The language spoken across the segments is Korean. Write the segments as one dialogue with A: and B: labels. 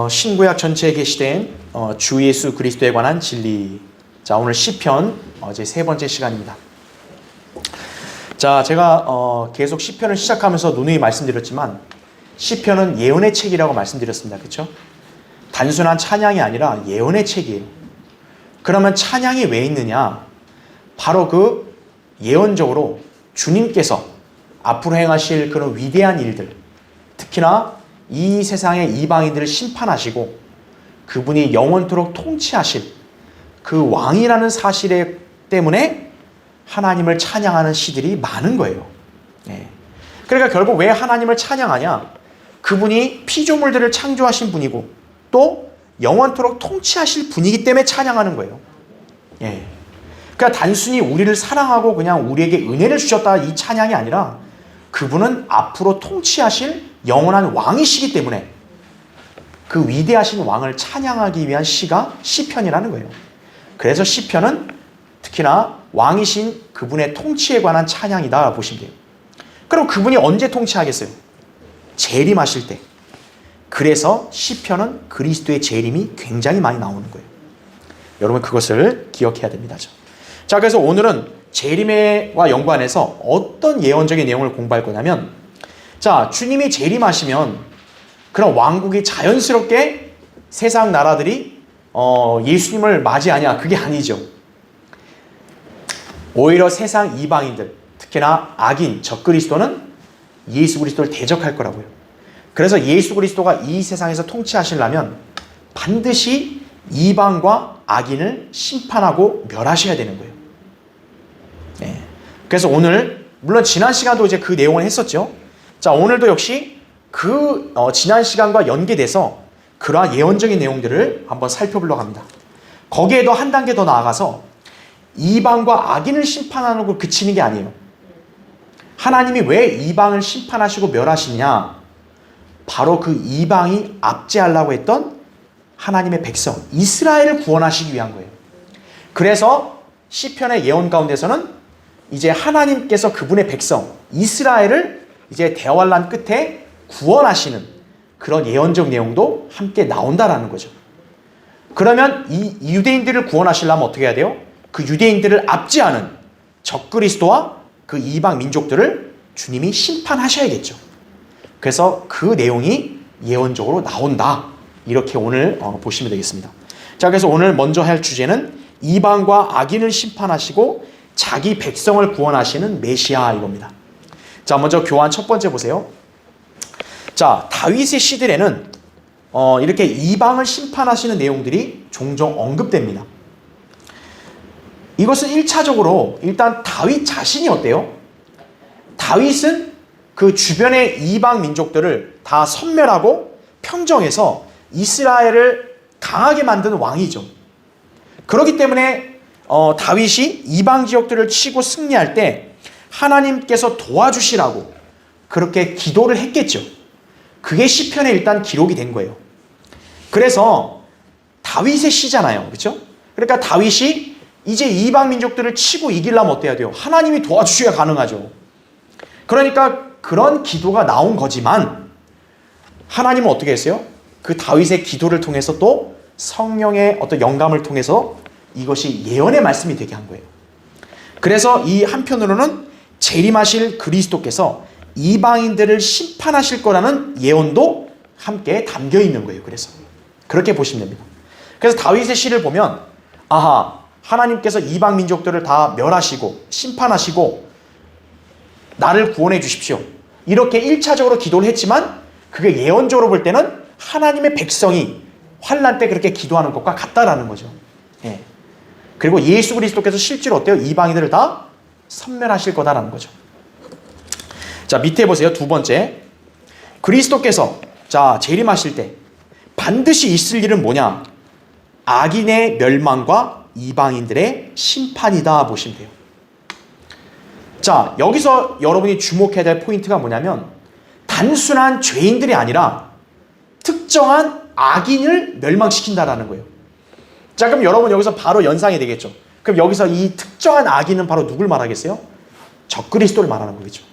A: 신구약 전체에 계시된 주 예수 그리스도에 관한 진리. 자, 오늘 시편 제 세 번째 시간입니다. 자, 제가 계속 시편을 시작하면서 누누이 말씀드렸지만 시편은 예언의 책이라고 말씀드렸습니다. 그렇죠? 단순한 찬양이 아니라 예언의 책이에요. 그러면 찬양이 왜 있느냐? 바로 그 예언적으로 주님께서 앞으로 행하실 그런 위대한 일들, 특히나 이 세상의 이방인들을 심판하시고 그분이 영원토록 통치하실 그 왕이라는 사실 때문에 하나님을 찬양하는 시들이 많은 거예요. 그러니까 결국 왜 하나님을 찬양하냐? 그분이 피조물들을 창조하신 분이고 또 영원토록 통치하실 분이기 때문에 찬양하는 거예요. 그러니까 단순히 우리를 사랑하고 그냥 우리에게 은혜를 주셨다 이 찬양이 아니라 그분은 앞으로 통치하실 영원한 왕이시기 때문에 그 위대하신 왕을 찬양하기 위한 시가 시편이라는 거예요. 그래서 시편은 특히나 왕이신 그분의 통치에 관한 찬양이다 보시면 돼요. 그럼 그분이 언제 통치하겠어요? 재림하실 때. 그래서 시편은 그리스도의 재림이 굉장히 많이 나오는 거예요. 여러분 그것을 기억해야 됩니다. 자, 그래서 오늘은 재림과 연관해서 어떤 예언적인 내용을 공부할 거냐면, 자, 주님이 재림하시면 그런 왕국이 자연스럽게 세상 나라들이 예수님을 맞이하냐? 그게 아니죠. 오히려 세상 이방인들, 특히나 악인, 적그리스도는 예수 그리스도를 대적할 거라고요. 그래서 예수 그리스도가 이 세상에서 통치하시려면 반드시 이방과 악인을 심판하고 멸하셔야 되는 거예요. 그래서 오늘 물론 지난 시간도 이제 그 내용을 했었죠. 자, 오늘도 역시 그 지난 시간과 연계돼서 그러한 예언적인 내용들을 한번 살펴보려고 합니다. 거기에도 한 단계 더 나아가서 이방과 악인을 심판하는 걸 그치는 게 아니에요. 하나님이 왜 이방을 심판하시고 멸하시냐? 바로 그 이방이 압제하려고 했던 하나님의 백성 이스라엘을 구원하시기 위한 거예요. 그래서 시편의 예언 가운데서는 이제 하나님께서 그분의 백성 이스라엘을 이제 대환란 끝에 구원하시는 그런 예언적 내용도 함께 나온다라는 거죠. 그러면 이 유대인들을 구원하시려면 어떻게 해야 돼요? 그 유대인들을 압제하는 적그리스도와 그 이방 민족들을 주님이 심판하셔야겠죠. 그래서 그 내용이 예언적으로 나온다. 이렇게 오늘 보시면 되겠습니다. 자, 그래서 오늘 먼저 할 주제는 이방과 악인을 심판하시고 자기 백성을 구원하시는 메시아 이겁니다. 자, 먼저 교환 첫 번째 보세요. 자, 다윗의 시들에는 이렇게 이방을 심판하시는 내용들이 종종 언급됩니다. 이것은 1차적으로 일단 다윗 자신이 어때요? 다윗은 그 주변의 이방 민족들을 다 섬멸하고 평정해서 이스라엘을 강하게 만든 왕이죠. 그렇기 때문에 다윗이 이방 지역들을 치고 승리할 때 하나님께서 도와주시라고 그렇게 기도를 했겠죠. 그게 시편에 일단 기록이 된 거예요. 그래서 다윗의 시잖아요. 그렇죠? 그러니까 다윗이 이제 이방 민족들을 치고 이기려면 어때야 돼요? 하나님이 도와주셔야 가능하죠. 그러니까 그런 기도가 나온 거지만 하나님은 어떻게 했어요? 그 다윗의 기도를 통해서 또 성령의 어떤 영감을 통해서 이것이 예언의 말씀이 되게 한 거예요. 그래서 이 한편으로는 재림하실 그리스도께서 이방인들을 심판하실 거라는 예언도 함께 담겨 있는 거예요. 그래서 그렇게 보시면 됩니다. 그래서 다윗의 시를 보면 아하, 하나님께서 이방 민족들을 다 멸하시고 심판하시고 나를 구원해 주십시오. 이렇게 1차적으로 기도를 했지만 그게 예언적으로 볼 때는 하나님의 백성이 환난 때 그렇게 기도하는 것과 같다라는 거죠. 그리고 예수 그리스도께서 실제로 어때요? 이방인들을 다 섬멸하실 거다라는 거죠. 자, 밑에 보세요. 두 번째. 그리스도께서 자, 재림하실 때 반드시 있을 일은 뭐냐? 악인의 멸망과 이방인들의 심판이다 보시면 돼요. 자, 여기서 여러분이 주목해야 될 포인트가 뭐냐면 단순한 죄인들이 아니라 특정한 악인을 멸망시킨다라는 거예요. 자, 그럼 여러분 여기서 바로 연상이 되겠죠. 그럼 여기서 이 특정한 악인은 바로 누굴 말하겠어요? 적그리스도를 말하는 거겠죠.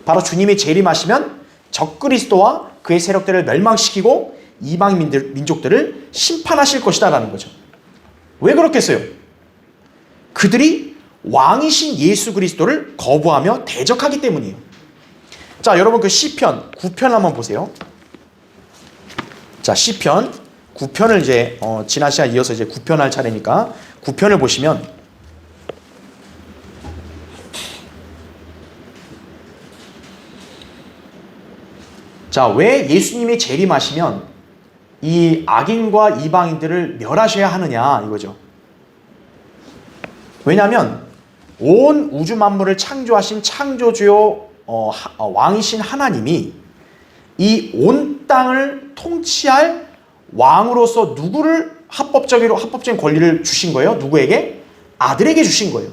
A: 바로 주님이 재림하시면 적그리스도와 그의 세력들을 멸망시키고 이방 민족들을 심판하실 것이다 라는 거죠. 왜 그렇겠어요? 그들이 왕이신 예수 그리스도를 거부하며 대적하기 때문이에요. 자, 여러분 그 시편 9편 한번 보세요. 자, 시편 9편을 이제 지난 시간 이어서 이제 9편 할 차례니까 9편을 보시면 자, 왜 예수님이 재림하시면 이 악인과 이방인들을 멸하셔야 하느냐 이거죠. 왜냐하면 온 우주 만물을 창조하신 창조주요 왕이신 하나님이 이 온 땅을 통치할 왕으로서 누구를 합법적인 권리를 주신 거예요? 누구에게? 아들에게 주신 거예요.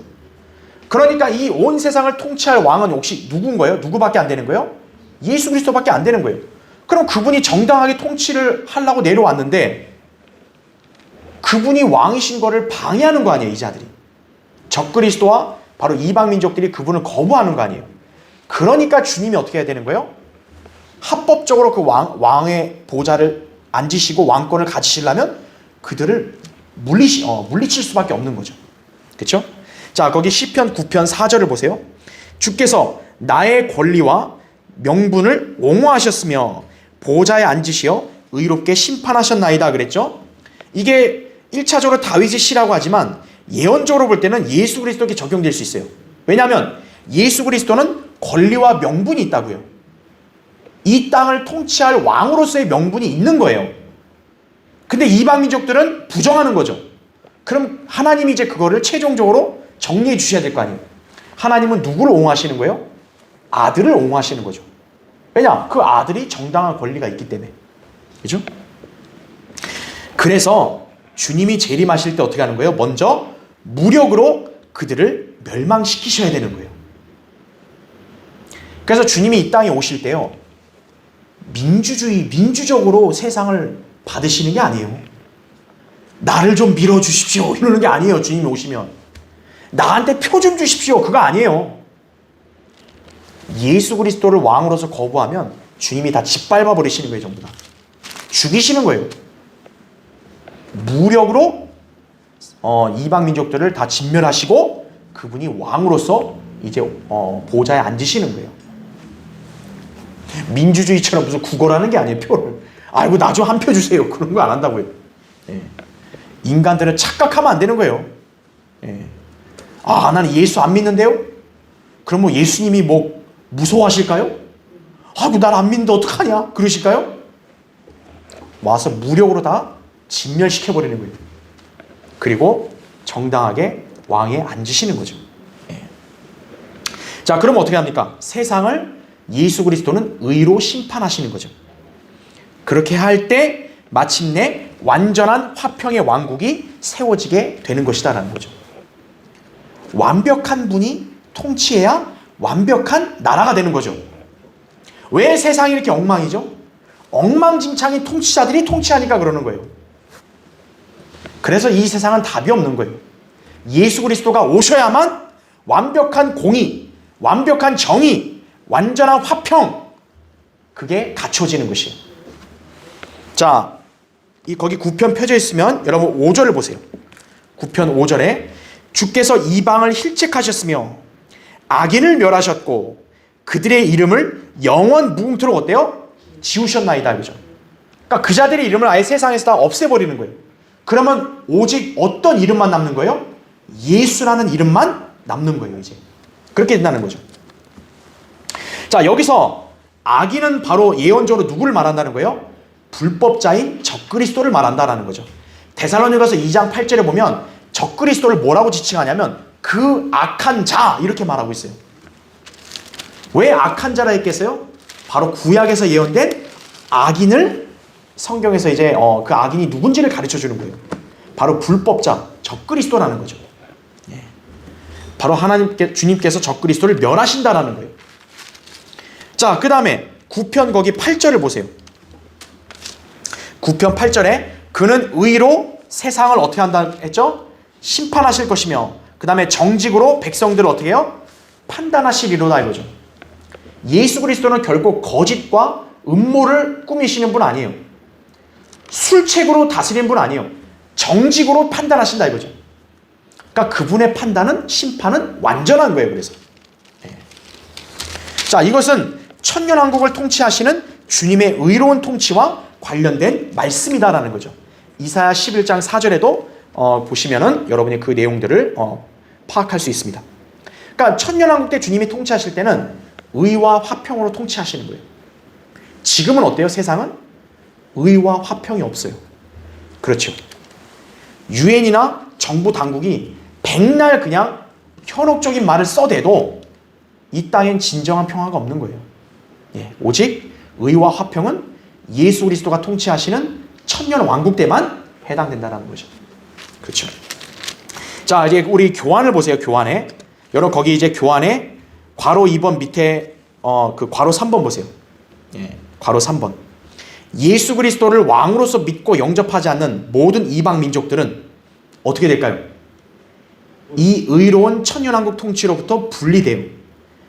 A: 그러니까 이 온 세상을 통치할 왕은 혹시 누군 거예요? 누구밖에 안 되는 거예요? 예수 그리스도밖에 안 되는 거예요. 그럼 그분이 정당하게 통치를 하려고 내려왔는데 그분이 왕이신 거를 방해하는 거 아니에요, 이 자들이. 적그리스도와 바로 이방 민족들이 그분을 거부하는 거 아니에요. 그러니까 주님이 어떻게 해야 되는 거예요? 합법적으로 그 왕의 보좌를 앉으시고 왕권을 가지시려면 그들을 물리칠 수밖에 없는 거죠. 그렇죠? 자, 거기 시편 9편 4절을 보세요. 주께서 나의 권리와 명분을 옹호하셨으며 보좌에 앉으시어 의롭게 심판하셨나이다 그랬죠? 이게 1차적으로 다윗의 시라고 하지만 예언적으로 볼 때는 예수 그리스도에게 적용될 수 있어요. 왜냐하면 예수 그리스도는 권리와 명분이 있다고요. 이 땅을 통치할 왕으로서의 명분이 있는 거예요. 근데 이방 민족들은 부정하는 거죠. 그럼 하나님이 이제 그거를 최종적으로 정리해 주셔야 될 거 아니에요. 하나님은 누구를 옹호하시는 거예요? 아들을 옹호하시는 거죠. 왜냐? 그 아들이 정당한 권리가 있기 때문에. 그죠? 그래서 주님이 재림하실 때 어떻게 하는 거예요? 먼저 무력으로 그들을 멸망시키셔야 되는 거예요. 그래서 주님이 이 땅에 오실 때요, 민주적으로 세상을 받으시는 게 아니에요. 나를 좀 밀어주십시오 이러는 게 아니에요. 주님이 오시면 나한테 표 좀 주십시오 그거 아니에요. 예수 그리스도를 왕으로서 거부하면 주님이 다 짓밟아 버리시는 거예요. 전부 다 죽이시는 거예요. 무력으로 이방 민족들을 다 진멸하시고 그분이 왕으로서 이제 보좌에 앉으시는 거예요. 민주주의처럼 무슨 구걸하는 게 아니에요. 표를 아이고 나 좀 한 표 주세요 그런 거 안 한다고요. 예. 인간들은 착각하면 안 되는 거예요. 예. 아, 나는 예수 안 믿는데요? 그럼 뭐 예수님이 뭐 무서워하실까요? 아이고 날 안 믿는데 어떡하냐 그러실까요? 와서 무력으로 다 진멸시켜버리는 거예요. 그리고 정당하게 왕에 앉으시는 거죠. 예. 자, 그럼 어떻게 합니까? 세상을 예수 그리스도는 의로 심판하시는 거죠. 그렇게 할 때 마침내 완전한 화평의 왕국이 세워지게 되는 것이다라는 거죠. 완벽한 분이 통치해야 완벽한 나라가 되는 거죠. 왜 세상이 이렇게 엉망이죠? 엉망진창인 통치자들이 통치하니까 그러는 거예요. 그래서 이 세상은 답이 없는 거예요. 예수 그리스도가 오셔야만 완벽한 공의, 완벽한 정의, 완전한 화평 그게 갖춰지는 것이에요. 자, 거기 9편 펴져 있으면 여러분 5절을 보세요. 9편 5절에 주께서 이방을 힐책하셨으며 악인을 멸하셨고 그들의 이름을 영원 무궁토록 어때요? 지우셨나이다. 그죠? 그러니까 그 자들의 이름을 아예 세상에서 다 없애버리는 거예요. 그러면 오직 어떤 이름만 남는 거예요? 예수라는 이름만 남는 거예요. 이제 그렇게 된다는 거죠. 자, 여기서 악인은 바로 예언적으로 누구를 말한다는 거예요? 불법자인 적그리스도를 말한다라는 거죠. 데살로니가서 2장 8절에 보면 적그리스도를 뭐라고 지칭하냐면 그 악한 자 이렇게 말하고 있어요. 왜 악한 자라 했겠어요? 바로 구약에서 예언된 악인을 성경에서 이제 그 악인이 누군지를 가르쳐 주는 거예요. 바로 불법자 적그리스도라는 거죠. 예. 바로 주님께서 적그리스도를 멸하신다라는 거예요. 자, 그 다음에 9편 거기 8절을 보세요. 9편 8절에 그는 의로 세상을 어떻게 한다 했죠? 심판하실 것이며 그 다음에 정직으로 백성들을 어떻게 해요? 판단하시리로다 이거죠. 예수 그리스도는 결국 거짓과 음모를 꾸미시는 분 아니에요. 술책으로 다스리는 분 아니에요. 정직으로 판단하신다 이거죠. 그러니까 그분의 판단은, 심판은 완전한 거예요. 그래서 자, 이것은 천년왕국을 통치하시는 주님의 의로운 통치와 관련된 말씀이다라는 거죠. 이사야 11장 4절에도 보시면은 여러분이 그 내용들을 파악할 수 있습니다. 그러니까 천년왕국 때 주님이 통치하실 때는 의와 화평으로 통치하시는 거예요. 지금은 어때요? 세상은 의와 화평이 없어요. 그렇죠. 유엔이나 정부 당국이 백날 그냥 현혹적인 말을 써대도 이 땅엔 진정한 평화가 없는 거예요. 예, 오직 의와 화평은 예수 그리스도가 통치하시는 천년 왕국 때만 해당된다는 거죠. 그렇죠. 자, 이제 우리 교환을 보세요. 교환에 여러분 거기 이제 교환에 괄호 2번 밑에 그 괄호 3번 보세요. 예, 괄호 3번. 예수 그리스도를 왕으로서 믿고 영접하지 않는 모든 이방 민족들은 어떻게 될까요? 이 의로운 천년왕국 통치로부터 분리돼요.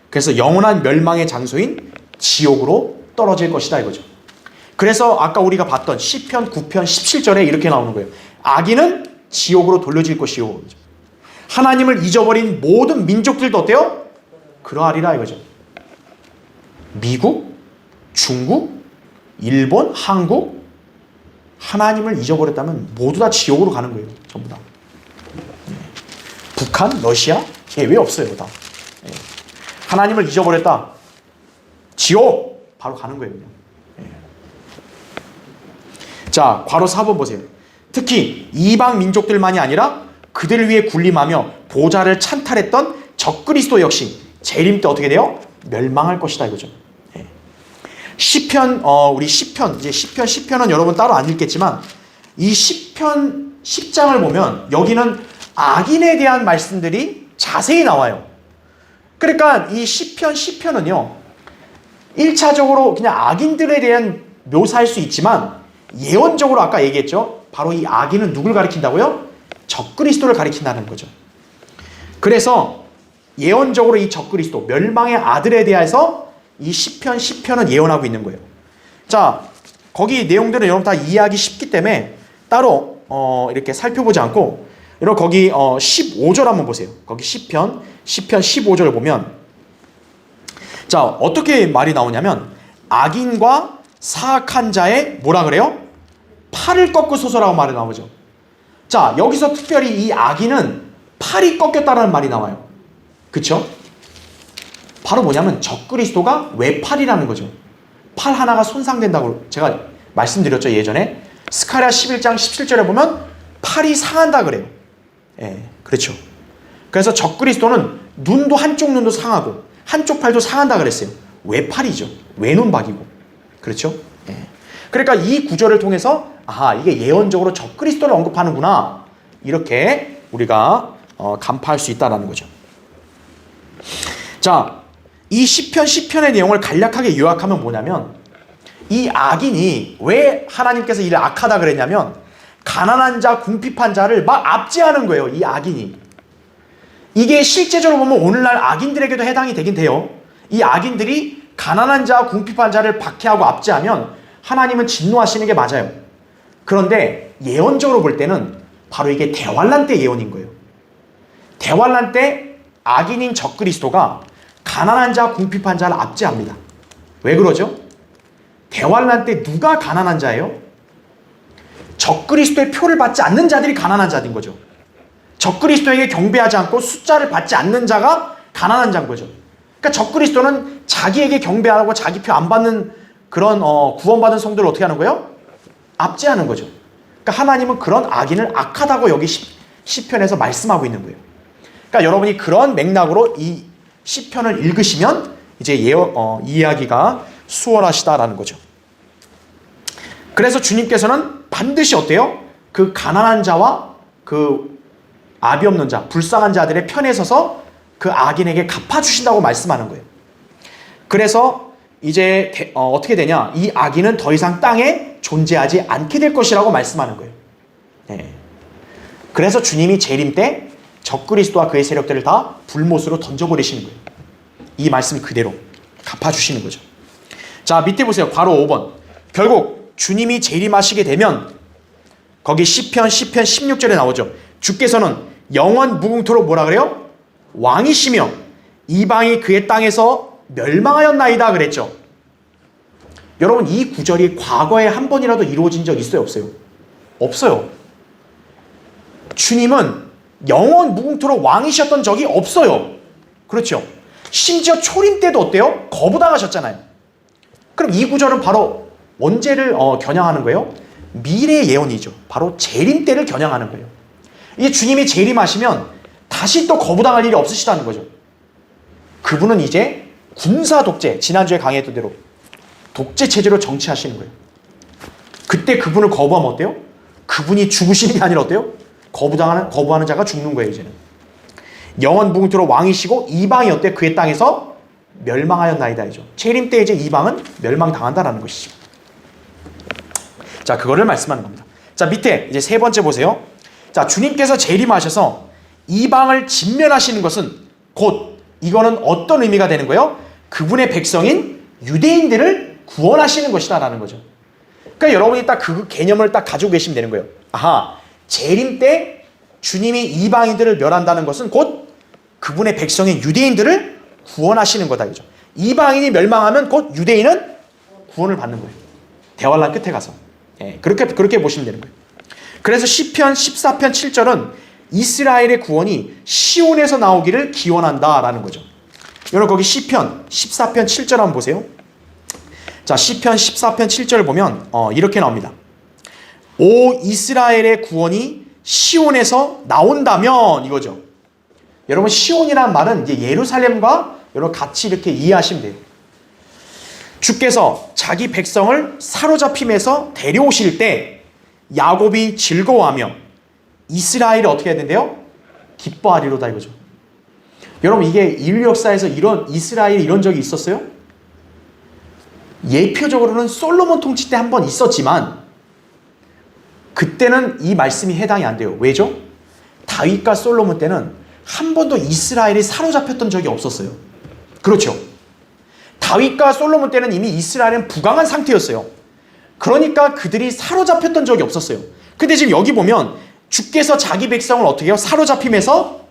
A: 그래서 영원한 멸망의 장소인 지옥으로 떨어질 것이다 이거죠. 그래서 아까 우리가 봤던 시편 9편 17절에 이렇게 나오는 거예요. 악인은 지옥으로 돌려질 것이요. 하나님을 잊어버린 모든 민족들도 어때요? 그러하리라 이거죠. 미국, 중국, 일본, 한국, 하나님을 잊어버렸다면 모두 다 지옥으로 가는 거예요. 전부 다. 북한, 러시아 예외 없어요. 다. 하나님을 잊어버렸다. 지옥 바로 가는 거예요. 그냥. 자, 괄호 4번 보세요. 특히 이방 민족들만이 아니라 그들을 위해 군림하며 보좌를 찬탈했던 적그리스도 역시 재림 때 어떻게 돼요? 멸망할 것이다 이거죠. 시편 우리 시편 이제 시편 10편은 여러분 따로 안 읽겠지만 이 시편 10장을 보면 여기는 악인에 대한 말씀들이 자세히 나와요. 그러니까 이 시편 10편은요 1차적으로 그냥 악인들에 대한 묘사할 수 있지만 예언적으로 아까 얘기했죠. 바로 이 악인은 누굴 가리킨다고요? 적그리스도를 가리킨다는 거죠. 그래서 예언적으로 이 적그리스도 멸망의 아들에 대해서 이 시편 10편은 예언하고 있는 거예요. 자, 거기 내용들은 여러분 다 이해하기 쉽기 때문에 따로 이렇게 살펴보지 않고 여러분 거기 15절 한번 보세요. 거기 시편 15절 보면 자, 어떻게 말이 나오냐면 악인과 사악한 자의 뭐라 그래요? 팔을 꺾으소서라고 말이 나오죠. 자, 여기서 특별히 이 악인은 팔이 꺾였다라는 말이 나와요. 그쵸? 바로 뭐냐면 적그리스도가 외팔이라는 거죠. 팔 하나가 손상된다고 제가 말씀드렸죠. 예전에 스가랴 11장 17절에 보면 팔이 상한다 그래요. 예, 그렇죠. 그래서 적그리스도는 눈도 한쪽 눈도 상하고 한쪽 팔도 상한다 그랬어요. 외팔이죠. 외눈박이고. 그렇죠? 예. 그러니까 이 구절을 통해서 아하, 이게 예언적으로 적그리스도를 언급하는구나. 이렇게 우리가 간파할 수 있다는 거죠. 자, 이 시편 10편의 내용을 간략하게 요약하면 뭐냐면 이 악인이 왜 하나님께서 이를 악하다 그랬냐면 가난한 자, 궁핍한 자를 막 압제하는 거예요. 이 악인이. 이게 실제적으로 보면 오늘날 악인들에게도 해당이 되긴 돼요. 이 악인들이 가난한 자, 궁핍한 자를 박해하고 압제하면 하나님은 진노하시는 게 맞아요. 그런데 예언적으로 볼 때는 바로 이게 대환란 때 예언인 거예요. 대환란 때 악인인 적그리스도가 가난한 자, 궁핍한 자를 압제합니다. 왜 그러죠? 대환란 때 누가 가난한 자예요? 적그리스도의 표를 받지 않는 자들이 가난한 자인 거죠. 적그리스도에게 경배하지 않고 숫자를 받지 않는 자가 가난한 자인 거죠. 그러니까 적그리스도는 자기에게 경배하고 자기 표 안 받는 그런 구원받은 성도를 어떻게 하는 거예요? 압제하는 거죠. 그러니까 하나님은 그런 악인을 악하다고 여기 시편에서 말씀하고 있는 거예요. 그러니까 여러분이 그런 맥락으로 이 시편을 읽으시면 이제 이해하기가 수월하시다라는 거죠. 그래서 주님께서는 반드시 어때요? 그 가난한 자와 그 압이 없는 자, 불쌍한 자들의 편에 서서 그 악인에게 갚아주신다고 말씀하는 거예요. 그래서 이제 어떻게 되냐? 이 악인은 더 이상 땅에 존재하지 않게 될 것이라고 말씀하는 거예요. 네. 그래서 주님이 재림 때 적그리스도와 그의 세력들을 다 불못으로 던져버리시는 거예요. 이 말씀 그대로 갚아주시는 거죠. 자, 밑에 보세요. 괄호 5번. 결국 주님이 재림하시게 되면 거기 시편 16절에 나오죠. 주께서는 영원 무궁토록 뭐라 그래요? 왕이시며 이방이 그의 땅에서 멸망하였나이다 그랬죠. 여러분 이 구절이 과거에 한 번이라도 이루어진 적 있어요? 없어요? 없어요. 주님은 영원 무궁토록 왕이셨던 적이 없어요. 그렇죠. 심지어 초림 때도 어때요? 거부당하셨잖아요. 그럼 이 구절은 바로 언제를 겨냥하는 거예요? 미래의 예언이죠. 바로 재림 때를 겨냥하는 거예요. 이제 주님이 재림하시면 다시 또 거부당할 일이 없으시다는 거죠. 그분은 이제 군사 독재, 지난주에 강의했던 대로 독재 체제로 정치하시는 거예요. 그때 그분을 거부하면 어때요? 그분이 죽으시는 게 아니라 어때요? 거부하는 자가 죽는 거예요, 이제는. 영원 무궁토록 왕이시고 이방이 어때? 그의 땅에서 멸망하였나이다이죠. 재림 때 이제 이방은 멸망당한다라는 것이죠. 자, 그거를 말씀하는 겁니다. 자, 밑에 이제 세 번째 보세요. 자, 주님께서 재림하셔서 이방을 진멸하시는 것은 곧 이거는 어떤 의미가 되는 거예요? 그분의 백성인 유대인들을 구원하시는 것이다라는 거죠. 그러니까 여러분이 딱 그 개념을 딱 가지고 계시면 되는 거예요. 아하, 재림 때 주님이 이방인들을 멸한다는 것은 곧 그분의 백성인 유대인들을 구원하시는 거다 이죠. 이방인이 멸망하면 곧 유대인은 구원을 받는 거예요. 대환란 끝에 가서. 예, 그렇게 보시면 되는 거예요. 그래서 시편 14편 7절은 이스라엘의 구원이 시온에서 나오기를 기원한다라는 거죠. 여러분 거기 시편 14편 7절 한번 보세요. 자, 시편 14편 7절 보면 이렇게 나옵니다. 오 이스라엘의 구원이 시온에서 나온다면 이거죠. 여러분 시온이라는 말은 이제 예루살렘과 여러분 같이 이렇게 이해하시면 돼요. 주께서 자기 백성을 사로잡힘에서 데려오실 때 야곱이 즐거워하며 이스라엘이 어떻게 해야 된대요? 기뻐하리로다 이거죠. 여러분 이게 인류 역사에서 이스라엘이 이런 적이 있었어요? 예표적으로는 솔로몬 통치 때 한 번 있었지만 그때는 이 말씀이 해당이 안 돼요. 왜죠? 다윗과 솔로몬 때는 한 번도 이스라엘이 사로잡혔던 적이 없었어요. 그렇죠. 다윗과 솔로몬 때는 이미 이스라엘은 부강한 상태였어요. 그러니까 그들이 사로잡혔던 적이 없었어요. 근데 지금 여기 보면 주께서 자기 백성을 어떻게 해요? 사로잡힘에서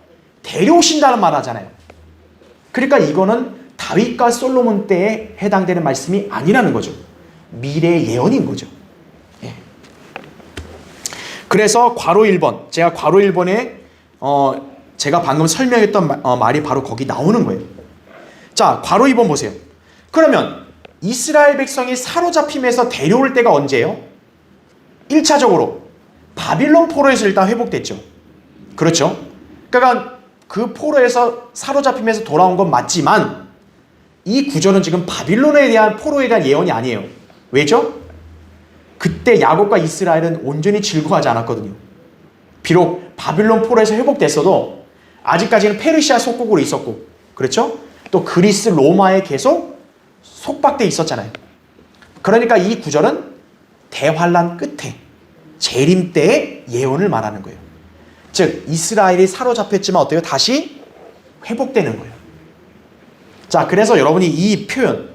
A: 데려오신다는 말 하잖아요. 그러니까 이거는 다윗과 솔로몬 때에 해당되는 말씀이 아니라는 거죠. 미래의 예언인 거죠. 예. 그래서 괄호 1번, 제가 괄호 1번에 제가 방금 설명했던 말이 바로 거기 나오는 거예요. 자, 괄호 2번 보세요. 그러면 이스라엘 백성이 사로잡힘에서 데려올 때가 언제예요? 1차적으로 바빌론 포로에서 일단 회복됐죠. 그렇죠? 그러니까 그 포로에서 사로잡힘에서 돌아온 건 맞지만 이 구절은 지금 바빌론에 대한 포로에 대한 예언이 아니에요. 왜죠? 그때 야곱과 이스라엘은 온전히 즐거워하지 않았거든요. 비록 바빌론 포로에서 회복됐어도 아직까지는 페르시아 속국으로 있었고, 그렇죠? 또 그리스, 로마에 계속 속박돼 있었잖아요. 그러니까 이 구절은 대환란 끝에 재림 때의 예언을 말하는 거예요. 즉 이스라엘이 사로잡혔지만 어때요? 다시 회복되는 거예요. 자, 그래서 여러분이 이 표현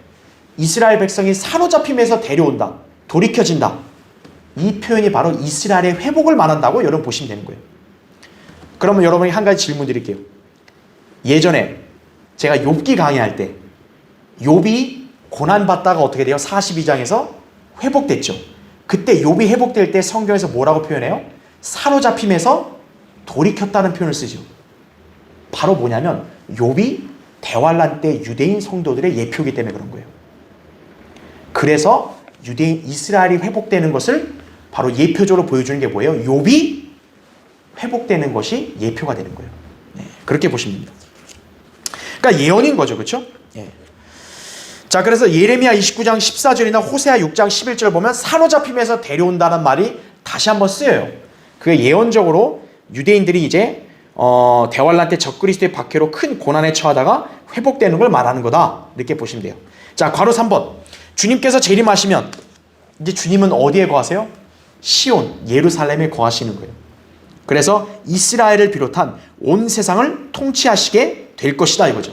A: 이스라엘 백성이 사로잡힘에서 데려온다, 돌이켜진다, 이 표현이 바로 이스라엘의 회복을 말한다고 여러분 보시면 되는 거예요. 그러면 여러분이 한 가지 질문 드릴게요. 예전에 제가 욥기 강의할 때 욥이 고난받다가 어떻게 돼요? 42장에서 회복됐죠. 그때 욥이 회복될 때 성경에서 뭐라고 표현해요? 사로잡힘에서 돌이켰다는 표현을 쓰죠. 바로 뭐냐면 욥이 대환란 때 유대인 성도들의 예표이기 때문에 그런 거예요. 그래서 유대인 이스라엘이 회복되는 것을 바로 예표적으로 보여주는 게 뭐예요? 욥이 회복되는 것이 예표가 되는 거예요. 네, 그렇게 보시면 됩니다. 그러니까 예언인 거죠. 그렇죠? 예. 자, 그래서 예레미야 29장 14절이나 호세아 6장 11절 보면 사로잡힘에서 데려온다는 말이 다시 한번 쓰여요. 그게 예언적으로 유대인들이 이제 대환란 때 적그리스도의 박해로 큰 고난에 처하다가 회복되는 걸 말하는 거다. 이렇게 보시면 돼요. 자, 괄호 3번. 주님께서 재림하시면 이제 주님은 어디에 거하세요? 시온, 예루살렘에 거하시는 거예요. 그래서 이스라엘을 비롯한 온 세상을 통치하시게 될 것이다 이거죠.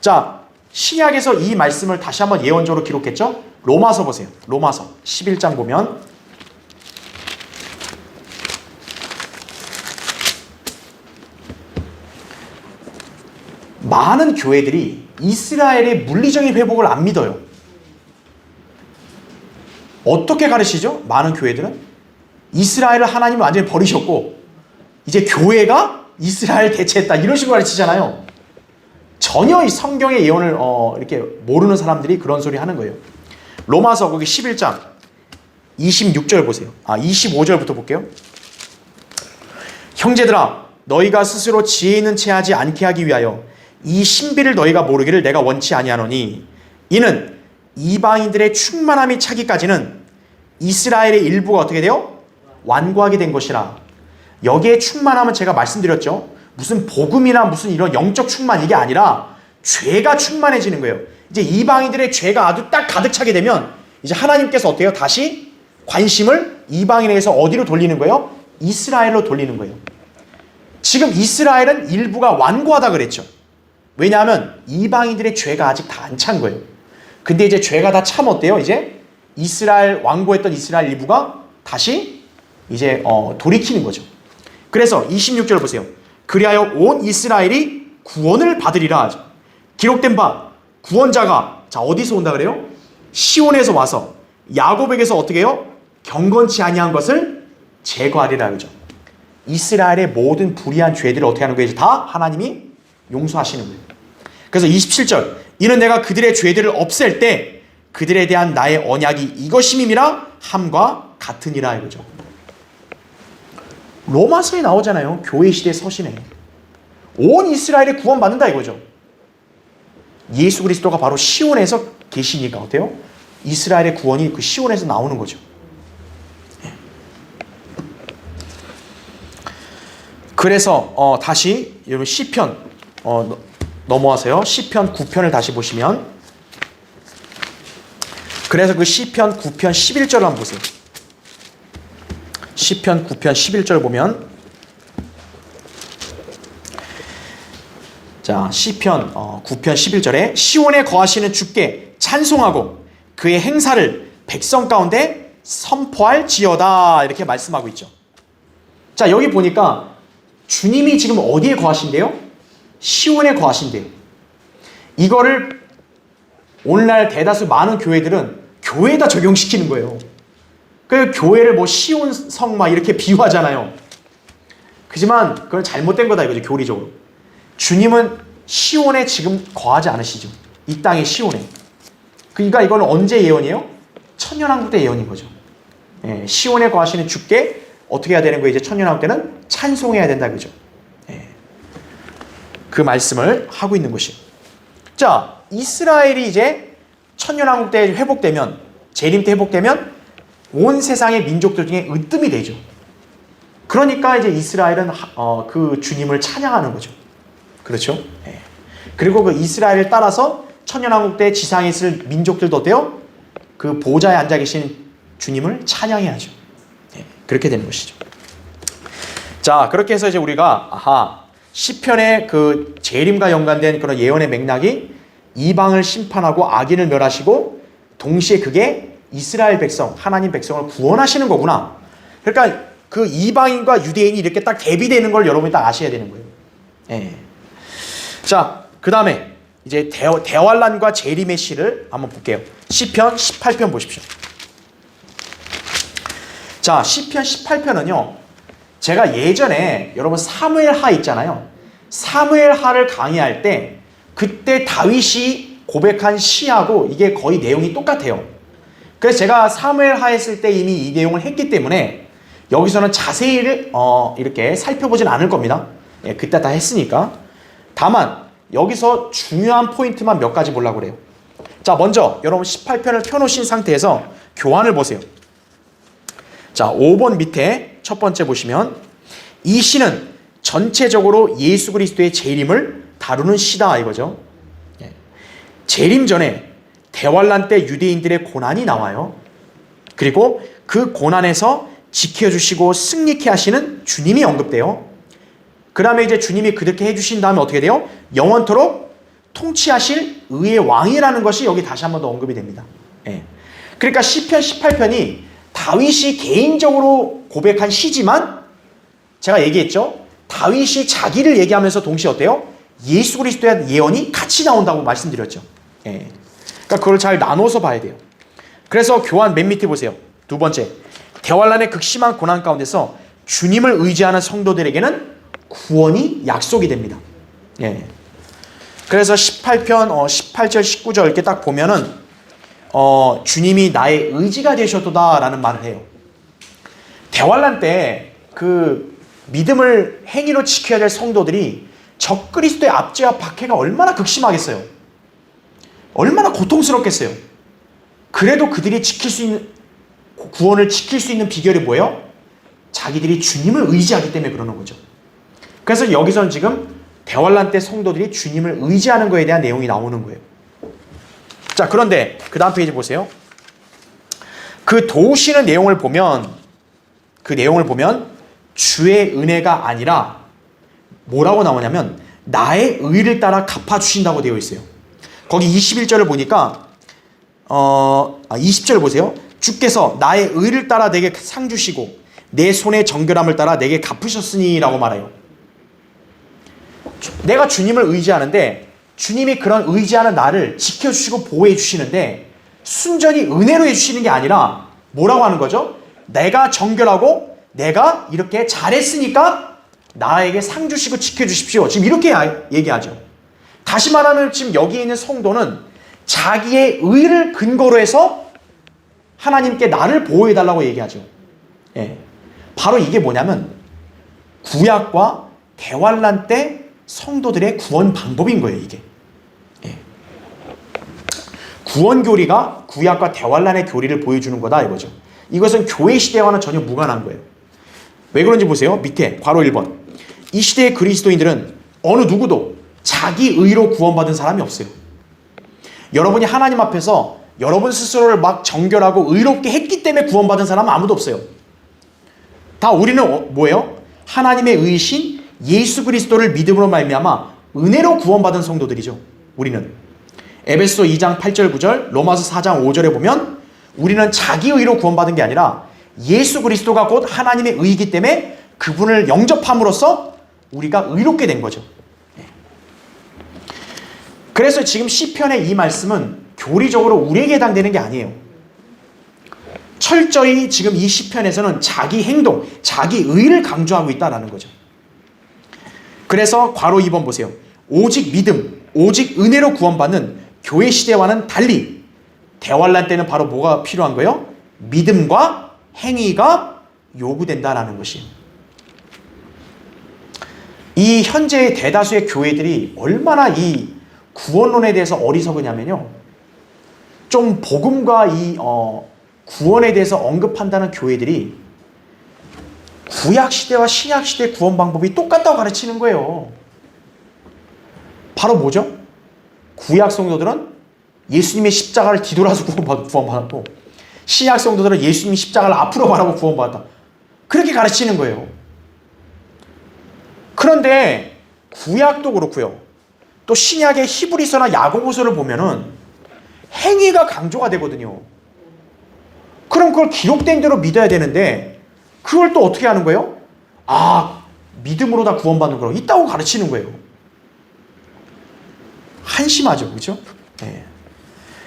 A: 자, 신약에서 이 말씀을 다시 한번 예언적으로 기록했죠. 로마서 보세요. 로마서 11장 보면 많은 교회들이 이스라엘의 물리적인 회복을 안 믿어요. 어떻게 가르치죠? 많은 교회들은 이스라엘을 하나님이 완전히 버리셨고 이제 교회가 이스라엘 대체했다 이런 식으로 가르치잖아요. 전혀 이 성경의 예언을 이렇게 모르는 사람들이 그런 소리 하는 거예요. 로마서 거기 11장 26절 보세요. 25절부터 볼게요. 형제들아 너희가 스스로 지혜 있는 채 하지 않게 하기 위하여 이 신비를 너희가 모르기를 내가 원치 아니하노니 이는 이방인들의 충만함이 차기까지는 이스라엘의 일부가 어떻게 돼요? 완고하게 된 것이라. 여기에 충만함은 제가 말씀드렸죠. 무슨 복음이나 무슨 이런 영적 충만 이게 아니라 죄가 충만해지는 거예요. 이제 이방인들의 죄가 아주 딱 가득 차게 되면 이제 하나님께서 어때요? 다시 관심을 이방인에게서 어디로 돌리는 거예요? 이스라엘로 돌리는 거예요. 지금 이스라엘은 일부가 완고하다 그랬죠. 왜냐하면 이방인들의 죄가 아직 다 안 찬 거예요. 근데 이제 죄가 다 차면 어때요? 이제 이스라엘 완고했던 이스라엘 일부가 다시 이제 돌이키는 거죠. 그래서 26절 보세요. 그리하여 온 이스라엘이 구원을 받으리라 하죠. 기록된 바 구원자가 자 어디서 온다 그래요? 시온에서 와서 야곱에게서 어떻게 해요? 경건치 아니한 것을 제거하리라 그러죠. 이스라엘의 모든 불의한 죄들을 어떻게 하는 거예요? 다 하나님이 용서하시는 거예요. 그래서 27절 이는 내가 그들의 죄들을 없앨 때 그들에 대한 나의 언약이 이것임이라 함과 같으니라 이거죠. 로마서에 나오잖아요. 교회 시대 서신에 온 이스라엘이 구원받는다 이거죠. 예수 그리스도가 바로 시온에서 계시니까 어때요? 이스라엘의 구원이 그 시온에서 나오는 거죠. 그래서 다시 여러분 시편 넘어와서요. 시편 9편을 다시 보시면 그래서 그 시편 9편 11절을 한번 보세요. 시편 9편 11절 보면 자 시편 9편 11절에 시온에 거하시는 주께 찬송하고 그의 행사를 백성 가운데 선포할지어다 이렇게 말씀하고 있죠. 자 여기 보니까 주님이 지금 어디에 거하신대요? 시온에 거하신대요. 이거를 오늘날 대다수 많은 교회들은 교회에다 적용시키는 거예요. 그 교회를 뭐 시온 성 막 이렇게 비유하잖아요. 그지만 그건 잘못된 거다 이거죠. 교리적으로. 주님은 시온에 지금 거하지 않으시죠. 이 땅의 시온에. 그러니까 이거는 언제 예언이에요? 천년왕국 때 예언인 거죠. 예, 시온에 거하시는 주께 어떻게 해야 되는 거예요? 이제 천년왕국 때는 찬송해야 된다 그죠. 예, 그 말씀을 하고 있는 것이. 자, 이스라엘이 이제 천년왕국 때 회복되면 재림 때 회복되면 온 세상의 민족들 중에 으뜸이 되죠. 그러니까 이제 이스라엘은 그 주님을 찬양하는 거죠. 그렇죠? 예. 그리고 그 이스라엘을 따라서 천년왕국 때 지상에 있을 민족들도 어때요? 그 보좌에 앉아 계신 주님을 찬양해야죠. 예. 그렇게 되는 것이죠. 자, 그렇게 해서 이제 우리가 시편의 그 재림과 연관된 그런 예언의 맥락이 이방을 심판하고 악인을 멸하시고 동시에 그게 이스라엘 백성, 하나님 백성을 구원하시는 거구나. 그러니까 그 이방인과 유대인이 이렇게 딱 대비되는 걸 여러분이 딱 아셔야 되는 거예요. 예. 자, 그 다음에 이제 대환란과 재림의 시를 한번 볼게요. 시편 18편 보십시오. 자, 시편 18편은요. 제가 예전에 여러분 사무엘하 있잖아요. 사무엘하를 강의할 때 그때 다윗이 고백한 시하고 이게 거의 내용이 똑같아요. 그래서 제가 사무엘하 했을 때 이미 이 내용을 했기 때문에 여기서는 자세히 이렇게 살펴보진 않을 겁니다. 예, 그때 다 했으니까. 다만 여기서 중요한 포인트만 몇 가지 보려고 그래요. 자, 먼저 여러분 18편을 펴놓으신 상태에서 교환을 보세요. 자, 5번 밑에 첫 번째 보시면 이 시는 전체적으로 예수 그리스도의 재림을 다루는 시다 이거죠. 예. 재림 전에 대환란 때 유대인들의 고난이 나와요. 그리고 그 고난에서 지켜주시고 승리케 하시는 주님이 언급돼요. 그 다음에 이제 주님이 그렇게 해주신 다음에 어떻게 돼요? 영원토록 통치하실 의의 왕이라는 것이 여기 다시 한 번 더 언급이 됩니다. 예. 그러니까 시편 18편이 다윗이 개인적으로 고백한 시지만 제가 얘기했죠. 다윗이 자기를 얘기하면서 동시에 어때요? 예수 그리스도에 대한 예언이 같이 나온다고 말씀드렸죠. 예. 그러니까 그걸 잘 나눠서 봐야 돼요. 그래서 교환 맨 밑에 보세요. 두 번째, 대환란의 극심한 고난 가운데서 주님을 의지하는 성도들에게는 구원이 약속이 됩니다. 예. 그래서 18편 18절 19절 이렇게 딱 보면은 주님이 나의 의지가 되셨도다 라는 말을 해요. 대환란 때 그 믿음을 행위로 지켜야 될 성도들이 적그리스도의 압제와 박해가 얼마나 극심하겠어요. 얼마나 고통스럽겠어요. 그래도 그들이 지킬 수 있는 구원을 지킬 수 있는 비결이 뭐예요? 자기들이 주님을 의지하기 때문에 그러는 거죠. 그래서 여기서는 지금 대환란 때 성도들이 주님을 의지하는 것에 대한 내용이 나오는 거예요. 자, 그런데 그 다음 페이지 보세요. 그 도우시는 내용을 보면 주의 은혜가 아니라 뭐라고 나오냐면 나의 의를 따라 갚아주신다고 되어 있어요. 거기 21절을 보니까 20절 보세요. 주께서 나의 의를 따라 내게 상 주시고 내 손의 정결함을 따라 내게 갚으셨으니 라고 말해요. 내가 주님을 의지하는데 주님이 그런 의지하는 나를 지켜주시고 보호해 주시는데 순전히 은혜로 해주시는 게 아니라 뭐라고 하는 거죠? 내가 정결하고 내가 이렇게 잘했으니까 나에게 상 주시고 지켜주십시오. 지금 이렇게 얘기하죠. 다시 말하면 지금 여기 있는 성도는 자기의 의를 근거로 해서 하나님께 나를 보호해달라고 얘기하죠. 예. 바로 이게 뭐냐면 구약과 대환란 때 성도들의 구원 방법인 거예요, 이게. 예. 구원 교리가 구약과 대환란의 교리를 보여주는 거다 이거죠. 이것은 교회 시대와는 전혀 무관한 거예요. 왜 그런지 보세요. 밑에 괄호 1번. 이 시대의 그리스도인들은 어느 누구도 자기 의로 구원받은 사람이 없어요. 여러분이 하나님 앞에서 여러분 스스로를 막 정결하고 의롭게 했기 때문에 구원받은 사람은 아무도 없어요. 다 우리는 뭐예요? 하나님의 의신 예수 그리스도를 믿음으로 말미암아 은혜로 구원받은 성도들이죠. 우리는 에베소 2장 8절 9절 로마서 4장 5절에 보면 우리는 자기 의로 구원받은 게 아니라 예수 그리스도가 곧 하나님의 의이기 때문에 그분을 영접함으로써 우리가 의롭게 된 거죠. 그래서 지금 시편의 이 말씀은 교리적으로 우리에게 해당되는 게 아니에요. 철저히 지금 이 시편에서는 자기 행동, 자기 의를 강조하고 있다는 거죠. 그래서 괄호 2번 보세요. 오직 믿음, 오직 은혜로 구원받는 교회 시대와는 달리 대환란 때는 바로 뭐가 필요한 거예요? 믿음과 행위가 요구된다라는 것이. 이 현재의 대다수의 교회들이 얼마나 이 구원론에 대해서 어리석으냐면요. 좀 복음과 이 구원에 대해서 언급한다는 교회들이 구약 시대와 신약 시대 구원 방법이 똑같다고 가르치는 거예요. 바로 뭐죠? 구약 성도들은 예수님의 십자가를 뒤돌아서 구원받았고 신약 성도들은 예수님이 십자가를 앞으로 바라고 구원받았다. 그렇게 가르치는 거예요. 그런데 구약도 그렇고요. 또 신약의 히브리서나 야고보서를 보면은 행위가 강조가 되거든요. 그럼 그걸 기록된 대로 믿어야 되는데 그걸 또 어떻게 하는 거예요? 믿음으로 다 구원받는 거라고 있다고 가르치는 거예요. 한심하죠. 그렇죠? 네.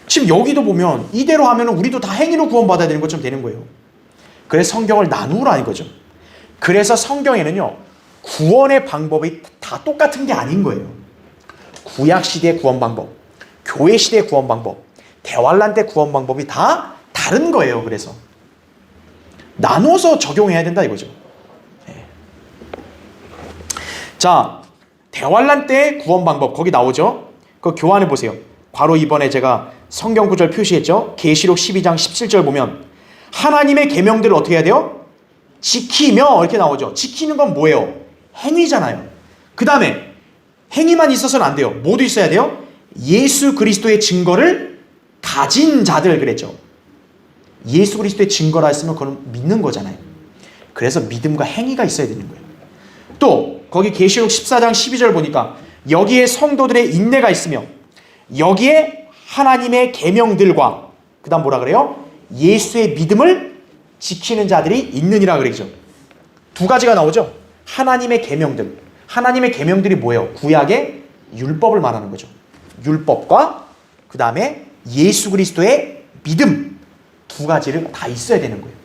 A: 지금 여기도 보면 이대로 하면 우리도 다 행위로 구원받아야 되는 것처럼 되는 거예요. 그래서 성경을 나누라는 거죠. 그래서 성경에는요. 구원의 방법이 다 똑같은 게 아닌 거예요. 구약 시대의 구원 방법, 교회 시대의 구원 방법, 대환란 때 구원 방법이 다 다른 거예요. 그래서 나눠서 적용해야 된다 이거죠. 네. 자, 대환란 때 구원 방법 거기 나오죠. 그 교환해 보세요. 괄호 2번에 제가 성경 구절 표시했죠. 계시록 12장 17절 보면 하나님의 계명들을 어떻게 해야 돼요? 지키며 이렇게 나오죠. 지키는 건 뭐예요? 행위잖아요. 그 다음에 행위만 있어서는 안 돼요. 뭐도 있어야 돼요? 예수 그리스도의 증거를 가진 자들 그랬죠. 예수 그리스도의 증거라 했으면 그건 믿는 거잖아요. 그래서 믿음과 행위가 있어야 되는 거예요. 또 거기 계시록 14장 12절 보니까 여기에 성도들의 인내가 있으며 여기에 하나님의 계명들과 그 다음 뭐라 그래요? 예수의 믿음을 지키는 자들이 있느니라 그러죠. 두 가지가 나오죠. 하나님의 계명들. 하나님의 계명들이 뭐예요? 구약의 율법을 말하는 거죠. 율법과 그 다음에 예수 그리스도의 믿음, 두 가지를 다 있어야 되는 거예요.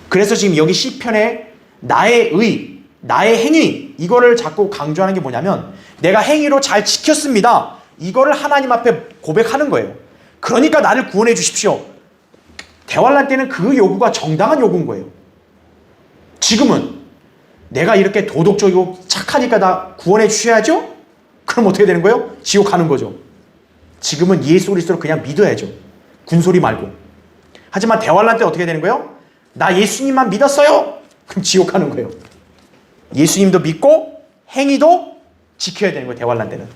A: 그래서 지금 여기 시편에 나의 의, 나의 행위, 이거를 자꾸 강조하는 게 뭐냐면 내가 행위로 잘 지켰습니다. 이거를 하나님 앞에 고백하는 거예요. 그러니까 나를 구원해 주십시오. 대환란 때는 그 요구가 정당한 요구인 거예요. 지금은 내가 이렇게 도덕적이고 착하니까 나 구원해 주셔야죠? 그럼 어떻게 되는 거예요? 지옥 가는 거죠. 지금은 예수 그리스도를 그냥 믿어야죠. 군소리 말고. 하지만 대환란 때 어떻게 되는 거예요? 나 예수님만 믿었어요. 그럼 지옥 가는 거예요. 예수님도 믿고 행위도 지켜야 되는 거예요. 대환란 때는.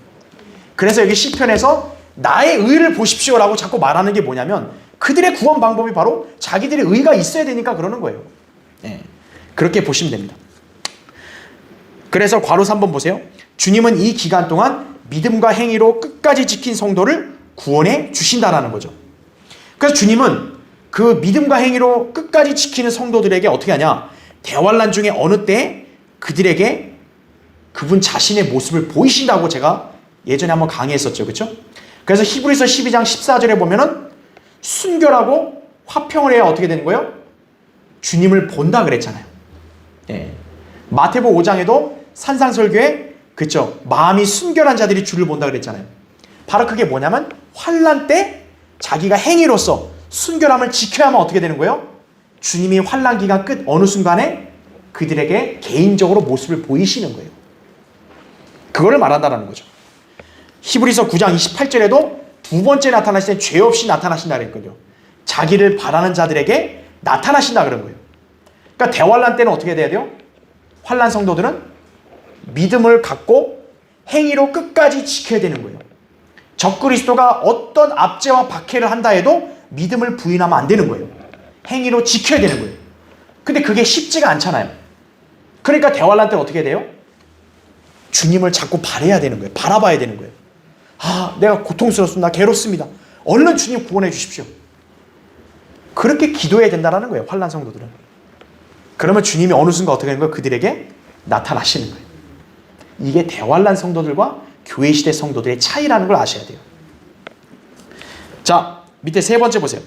A: 그래서 여기 시편에서 나의 의를 보십시오라고 자꾸 말하는 게 뭐냐면 그들의 구원 방법이 바로 자기들의 의가 있어야 되니까 그러는 거예요. 네. 그렇게 보시면 됩니다. 그래서 괄호 3번 보세요. 주님은 이 기간 동안 믿음과 행위로 끝까지 지킨 성도를 구원해 주신다라는 거죠. 그래서 주님은 그 믿음과 행위로 끝까지 지키는 성도들에게 어떻게 하냐? 대환란 중에 어느 때 그들에게 그분 자신의 모습을 보이신다고 제가 예전에 한번 강의했었죠. 그렇죠? 그래서 히브리서 12장 14절에 보면은 순결하고 화평을 해야 어떻게 되는 거예요? 주님을 본다 그랬잖아요. 예. 마태복음 5장에도 산상설교에 그렇죠? 마음이 순결한 자들이 주를 본다 그랬잖아요. 바로 그게 뭐냐면 환난 때 자기가 행위로서 순결함을 지켜야만 어떻게 되는 거예요? 주님이 환난 기간 끝 어느 순간에 그들에게 개인적으로 모습을 보이시는 거예요. 그거를 말한다는 거죠. 히브리서 9장 28절에도 두 번째 나타나실 때 죄 없이 나타나신다 그랬거든요. 자기를 바라는 자들에게 나타나신다 그런 거예요. 그러니까 대환란 때는 어떻게 돼야 돼요? 환난 성도들은 믿음을 갖고 행위로 끝까지 지켜야 되는 거예요. 적그리스도가 어떤 압제와 박해를 한다 해도 믿음을 부인하면 안 되는 거예요. 행위로 지켜야 되는 거예요. 근데 그게 쉽지가 않잖아요. 그러니까 대환란 때는 어떻게 돼요? 주님을 자꾸 바라야 되는 거예요. 바라봐야 되는 거예요. 아, 내가 고통스럽습니다. 괴롭습니다. 얼른 주님 구원해 주십시오. 그렇게 기도해야 된다는 거예요. 환난 성도들은. 그러면 주님이 어느 순간 어떻게 하는 거예요? 그들에게 나타나시는 거예요. 이게 대환란 성도들과 교회 시대 성도들의 차이라는 걸 아셔야 돼요. 자, 밑에 세 번째 보세요.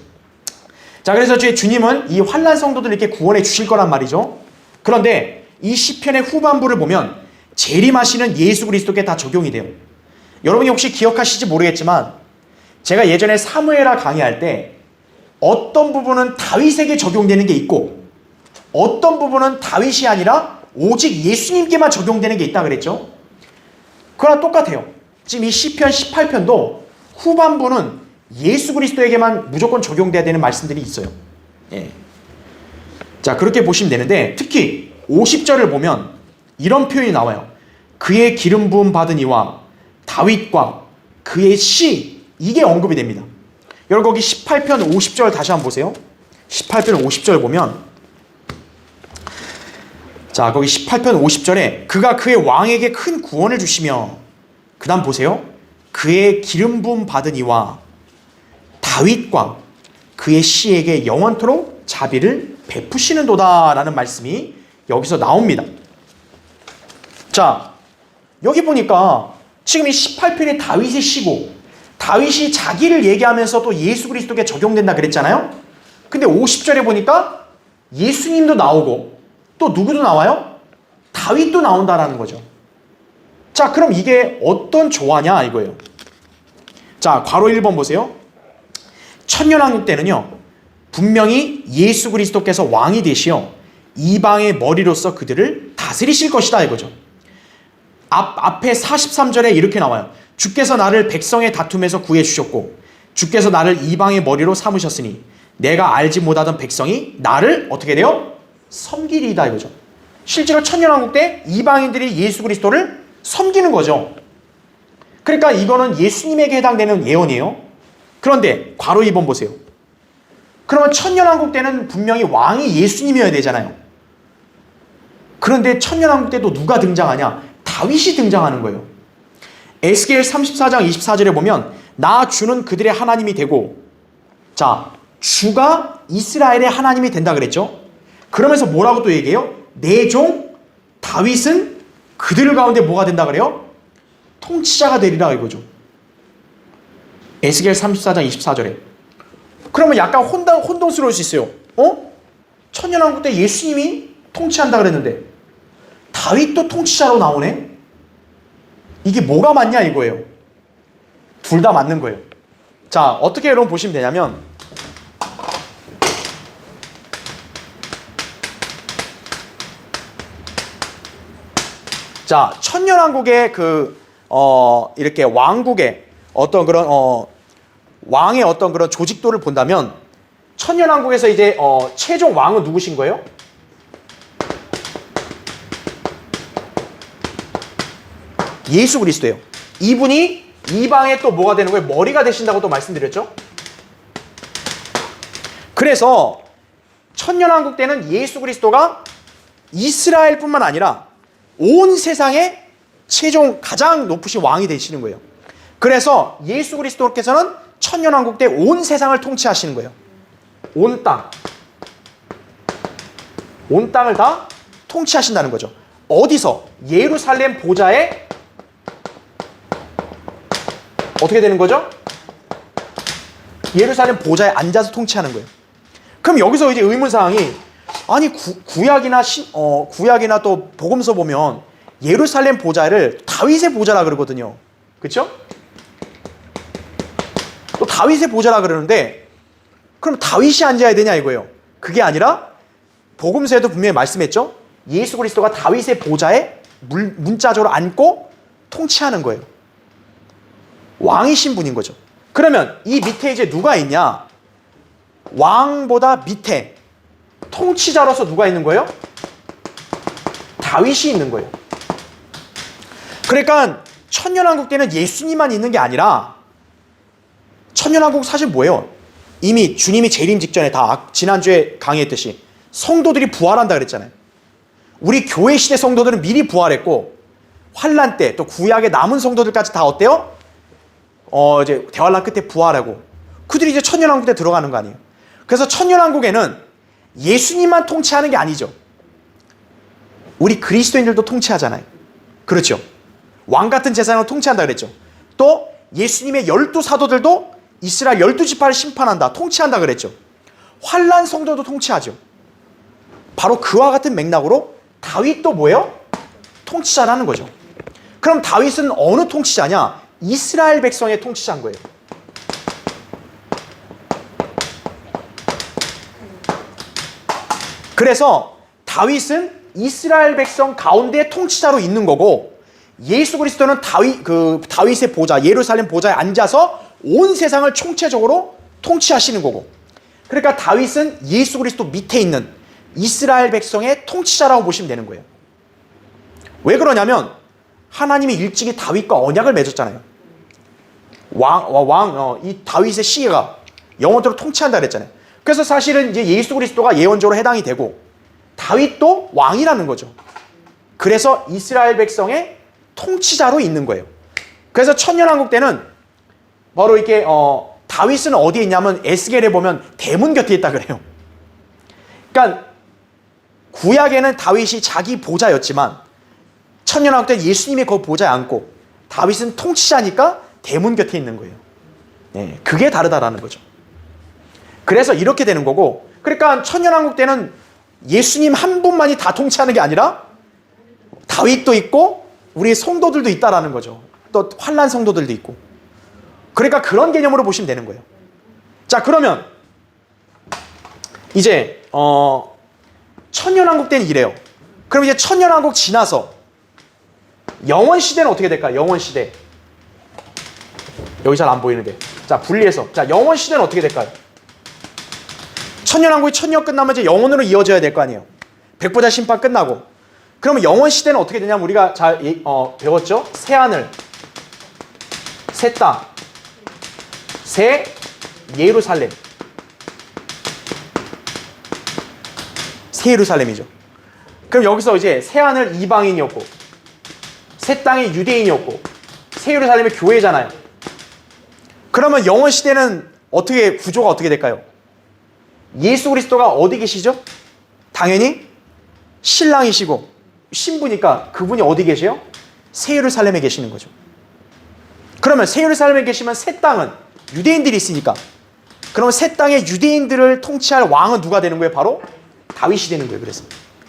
A: 자, 그래서 주님은 이 환난 성도들을 이렇게 구원해 주실 거란 말이죠. 그런데 이 시편의 후반부를 보면 재림하시는 예수 그리스도께 다 적용이 돼요. 여러분이 혹시 기억하실지 모르겠지만 제가 예전에 사무엘하 강의할 때 어떤 부분은 다윗에게 적용되는 게 있고 어떤 부분은 다윗이 아니라 오직 예수님께만 적용되는 게 있다 그랬죠. 그거랑 똑같아요. 지금 이 시편 18편도 후반부는 예수 그리스도에게만 무조건 적용돼야 되는 말씀들이 있어요. 예. 자, 그렇게 보시면 되는데 특히 50절을 보면 이런 표현이 나와요. 그의 기름 부음 받은 이와 다윗과 그의 씨, 이게 언급이 됩니다. 여러분 거기 18편 50절 다시 한번 보세요. 18편 50절 보면 자, 거기 18편 50절에 그가 그의 왕에게 큰 구원을 주시며 그 다음 보세요. 그의 기름 부음 받은 이와 다윗과 그의 씨에게 영원토록 자비를 베푸시는도다 라는 말씀이 여기서 나옵니다. 자, 여기 보니까 지금 이 18편이 다윗의 시고 다윗이 자기를 얘기하면서 또 예수 그리스도께 적용된다 그랬잖아요. 근데 50절에 보니까 예수님도 나오고 또 누구도 나와요? 다윗도 나온다라는 거죠. 자, 그럼 이게 어떤 조화냐 이거예요. 자, 괄호 1번 보세요. 천년왕국 때는요 분명히 예수 그리스도께서 왕이 되시어 이방의 머리로서 그들을 다스리실 것이다 이거죠. 앞에 43절에 이렇게 나와요. 주께서 나를 백성의 다툼에서 구해주셨고 주께서 나를 이방의 머리로 삼으셨으니 내가 알지 못하던 백성이 나를 어떻게 돼요? 섬기리이다 이거죠. 실제로 천년왕국 때 이방인들이 예수 그리스도를 섬기는 거죠. 그러니까 이거는 예수님에게 해당되는 예언이에요. 그런데 괄호 2번 보세요. 그러면 천년왕국 때는 분명히 왕이 예수님이어야 되잖아요. 그런데 천년왕국 때도 누가 등장하냐? 다윗이 등장하는 거예요. 에스겔 34장 24절에 보면 나 주는 그들의 하나님이 되고 자 주가 이스라엘의 하나님이 된다 그랬죠. 그러면서 뭐라고 또 얘기해요? 내 종 다윗은 그들 가운데 뭐가 된다 그래요? 통치자가 되리라 이거죠. 에스겔 34장 24절에. 그러면 약간 혼동스러울 수 있어요. 천년왕국 때 예수님이 통치한다 그랬는데 다윗도 통치자로 나오네? 이게 뭐가 맞냐 이거예요. 둘 다 맞는 거예요. 자, 어떻게 여러분 보시면 되냐면 자, 천년왕국의 이렇게 왕국의 어떤 그런 왕의 어떤 그런 조직도를 본다면 천년왕국에서 이제 최종 왕은 누구신 거예요? 예수 그리스도예요. 이분이 이방에 또 뭐가 되는 거예요? 머리가 되신다고 또 말씀드렸죠? 그래서 천년왕국 때는 예수 그리스도가 이스라엘뿐만 아니라 온 세상의 최종 가장 높으신 왕이 되시는 거예요. 그래서 예수 그리스도께서는 천년왕국 때 온 세상을 통치하시는 거예요. 온 땅을 다 통치하신다는 거죠. 어디서? 예루살렘 보좌에 어떻게 되는 거죠? 예루살렘 보좌에 앉아서 통치하는 거예요. 그럼 여기서 이제 의문사항이 아니 구약이나 또 복음서 보면 예루살렘 보좌를 다윗의 보좌라 그러거든요. 그렇죠? 또 다윗의 보좌라 그러는데 그럼 다윗이 앉아야 되냐 이거예요. 그게 아니라 복음서에도 분명히 말씀했죠. 예수 그리스도가 다윗의 보좌에 문자적으로 앉고 통치하는 거예요. 왕이신 분인 거죠. 그러면 이 밑에 이제 누가 있냐? 왕보다 밑에 통치자로서 누가 있는 거예요? 다윗이 있는 거예요. 그러니까 천년왕국 때는 예수님만 있는 게 아니라 천년왕국 사실 뭐예요? 이미 주님이 재림 직전에 다 지난주에 강의했듯이 성도들이 부활한다 그랬잖아요. 우리 교회 시대 성도들은 미리 부활했고 환란 때 또 구약의 남은 성도들까지 다 어때요? 이제 대환란 끝에 부활하고 그들이 이제 천년왕국 때 들어가는 거 아니에요. 그래서 천년왕국에는 예수님만 통치하는 게 아니죠. 우리 그리스도인들도 통치하잖아요. 그렇죠. 왕 같은 제사장을 통치한다 그랬죠. 또 예수님의 12사도들도 이스라엘 12지파를 심판한다, 통치한다 그랬죠. 환란 성도도 통치하죠. 바로 그와 같은 맥락으로 다윗도 뭐예요? 통치자라는 거죠. 그럼 다윗은 어느 통치자냐? 이스라엘 백성의 통치자인 거예요. 그래서 다윗은 이스라엘 백성 가운데 통치자로 있는 거고 예수 그리스도는 다윗의 보좌, 예루살렘 보좌에 앉아서 온 세상을 총체적으로 통치하시는 거고, 그러니까 다윗은 예수 그리스도 밑에 있는 이스라엘 백성의 통치자라고 보시면 되는 거예요. 왜 그러냐면 하나님이 일찍이 다윗과 언약을 맺었잖아요. 이 다윗의 시계가 영원토록 통치한다 그랬잖아요. 그래서 사실은 이제 예수 그리스도가 예언적으로 해당이 되고 다윗도 왕이라는 거죠. 그래서 이스라엘 백성의 통치자로 있는 거예요. 그래서 천년왕국 때는 바로 이렇게 다윗은 어디에 있냐면 에스겔에 보면 대문 곁에 있다 그래요. 그러니까 구약에는 다윗이 자기 보좌였지만 천년왕국 때 예수님이 그 보좌에 앉고 다윗은 통치자니까 대문 곁에 있는 거예요. 네, 그게 다르다라는 거죠. 그래서 이렇게 되는 거고, 그러니까 천년왕국 때는 예수님 한 분만이 다 통치하는 게 아니라 다윗도 있고 우리 성도들도 있다라는 거죠. 또 환난 성도들도 있고. 그러니까 그런 개념으로 보시면 되는 거예요. 자, 그러면 이제 천년왕국 때는 이래요. 그럼 이제 천년왕국 지나서 영원 시대는 어떻게 될까요? 영원 시대. 여기 잘 안 보이는데. 자, 분리해서. 자, 영원 시대는 어떻게 될까요? 천년왕국이 천년 끝나면 이제 영원으로 이어져야 될 거 아니에요. 백보자 심판 끝나고. 그러면 영원 시대는 어떻게 되냐면 우리가 잘 배웠죠? 새 하늘, 새 땅, 새 예루살렘. 새 예루살렘이죠. 그럼 여기서 이제 새 하늘 이방인이었고 새 땅이 유대인이었고 새 예루살렘이 교회잖아요. 그러면 영원 시대는 구조가 어떻게 될까요? 예수 그리스도가 어디 계시죠? 당연히 신랑이시고 신부니까 그분이 어디 계세요? 새 예루살렘에 계시는 거죠. 그러면 새 예루살렘에 계시면 새 땅은 유대인들이 있으니까, 그러면 새 땅의 유대인들을 통치할 왕은 누가 되는 거예요? 바로 다윗이 되는 거예요. 그래서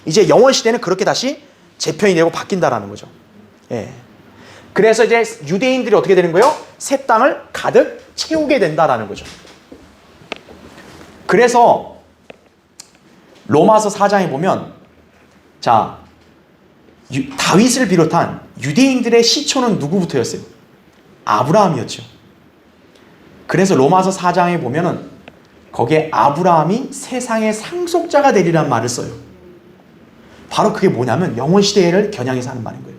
A: 이제 영원 시대는 그렇게 다시 재편이 되고 바뀐다라는 거죠. 예. 그래서 이제 유대인들이 어떻게 되는 거예요? 새 땅을 가득 채우게 된다라는 거죠. 그래서 로마서 4장에 보면, 자, 다윗을 비롯한 유대인들의 시초는 누구부터였어요? 아브라함이었죠. 그래서 로마서 4장에 보면은 거기에 아브라함이 세상의 상속자가 되리란 말을 써요. 바로 그게 뭐냐면 영원 시대를 겨냥해서 하는 말인 거예요.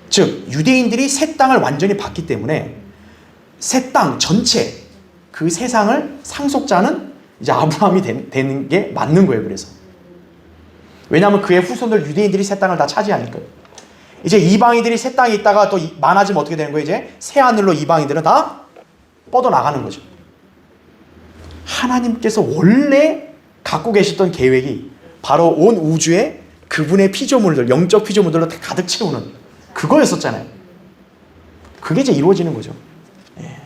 A: 즉 유대인들이 새 땅을 완전히 받기 때문에 새 땅 전체 그 세상을 상속자는 이제 아브라함이 되는 게 맞는 거예요. 그래서 왜냐하면 그의 후손들 유대인들이 새 땅을 다 차지하니까요. 이제 이방인들이 새 땅에 있다가 또 많아지면 어떻게 되는 거예요? 이제 새 하늘로 이방인들은 다 뻗어나가는 거죠. 하나님께서 원래 갖고 계셨던 계획이 바로 온 우주에 그분의 피조물들, 영적 피조물들로 다 가득 채우는 그거였었잖아요. 그게 이제 이루어지는 거죠. 예.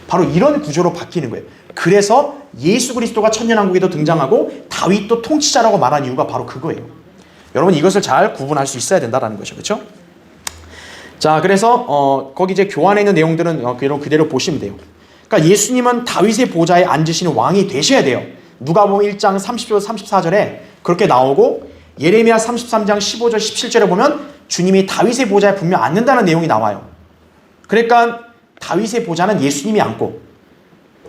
A: 바로 이런 구조로 바뀌는 거예요. 그래서 예수 그리스도가 천년왕국에도 등장하고 다윗도 통치자라고 말한 이유가 바로 그거예요. 여러분 이것을 잘 구분할 수 있어야 된다는 거죠. 그렇죠? 자, 그래서 거기 이제 교환에 있는 내용들은 그대로 보시면 돼요. 그러니까 예수님은 다윗의 보좌에 앉으시는 왕이 되셔야 돼요. 누가복음 1장 30절 34절에 그렇게 나오고, 예레미야 33장 15절 17절에 보면 주님이 다윗의 보좌에 분명 앉는다는 내용이 나와요. 그러니까 다윗의 보좌는 예수님이 앉고